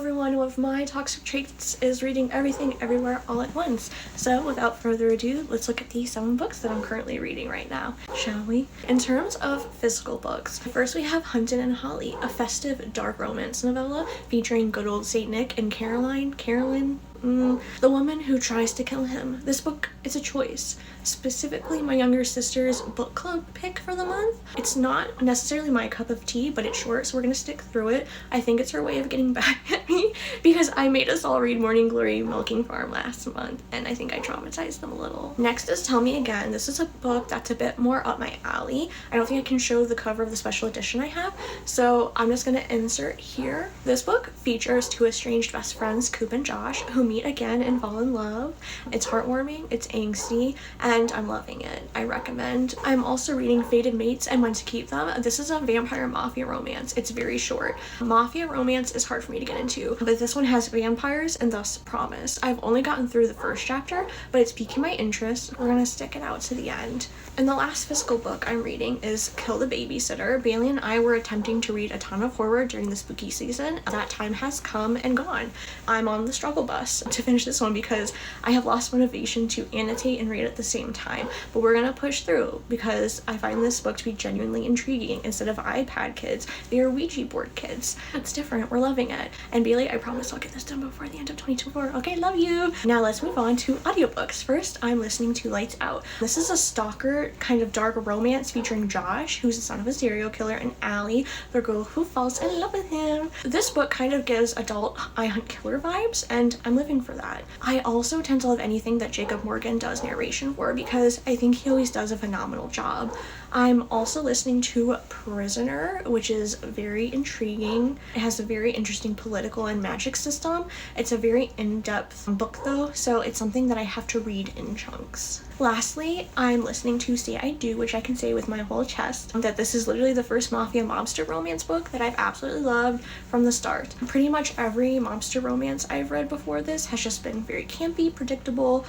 everyone, one of my toxic traits is reading everything everywhere all at once. So without further ado, let's look at the 7 books that I'm currently reading right now, shall we? In terms of physical books, first we have Hunted and Holly, a festive dark romance novella featuring good old Saint Nick and Carolyn, the woman who tries to kill him. This book is a choice, specifically my younger sister's book club pick for the month. It's not necessarily my cup of tea, but it's short, so we're gonna stick through it. I think it's her way of getting back at me because I made us all read Morning Glory Milking Farm last month, and I think I traumatized them a little. Next is Tell Me Again. This is a book that's a bit more up my alley. I don't think I can show the cover of the special edition I have, so I'm just gonna insert here. This book features 2 estranged best friends, Coop and Josh, who meet again and fall in love. It's heartwarming, it's angsty, and I'm loving it. I recommend. I'm also reading Fated Mates and When to Keep Them. This is a vampire mafia romance. It's very short. Mafia romance is hard for me to get into, but this one has vampires and thus promise. I've only gotten through the first chapter, but it's piquing my interest. We're gonna stick it out to the end. And the last physical book I'm reading is Kill the Babysitter. Bailey and I were attempting to read a ton of horror during the spooky season. That time has come and gone. I'm on the struggle bus to finish this one because I have lost motivation to annotate and read at the same time. But we're gonna push through because I find this book to be genuinely intriguing. Instead of iPad kids, they are Ouija board kids. It's different. We're loving it. And Bailey, I promise I'll get this done before the end of 2024. Okay, love you. Now let's move on to audiobooks. First, I'm listening to Lights Out. This is a stalker kind of dark romance featuring Josh, who's the son of a serial killer, and Allie, the girl who falls in love with him. This book kind of gives adult I Hunt Killer vibes, and I'm living for that. I also tend to love anything that Jacob Morgan does narration for because I think he always does a phenomenal job. I'm also listening to Prisoner, which is very intriguing. It has a very interesting political and magic system. It's a very in-depth book though, so it's something that I have to read in chunks. Lastly, I'm listening to Say I Do, which I can say with my whole chest that this is literally the first mafia mobster romance book that I've absolutely loved from the start. Pretty much every mobster romance I've read before this has just been very campy, predictable,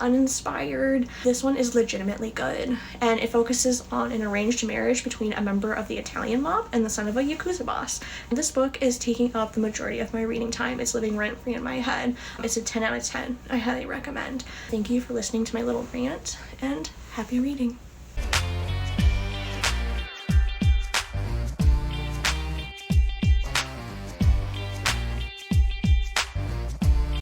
uninspired. This one is legitimately good, and it focuses on an arranged marriage between a member of the Italian mob and the son of a Yakuza boss. This book is taking up the majority of my reading time. It's living rent-free in my head. It's a 10 out of 10. I highly recommend. Thank you for listening to my little rant, and happy reading.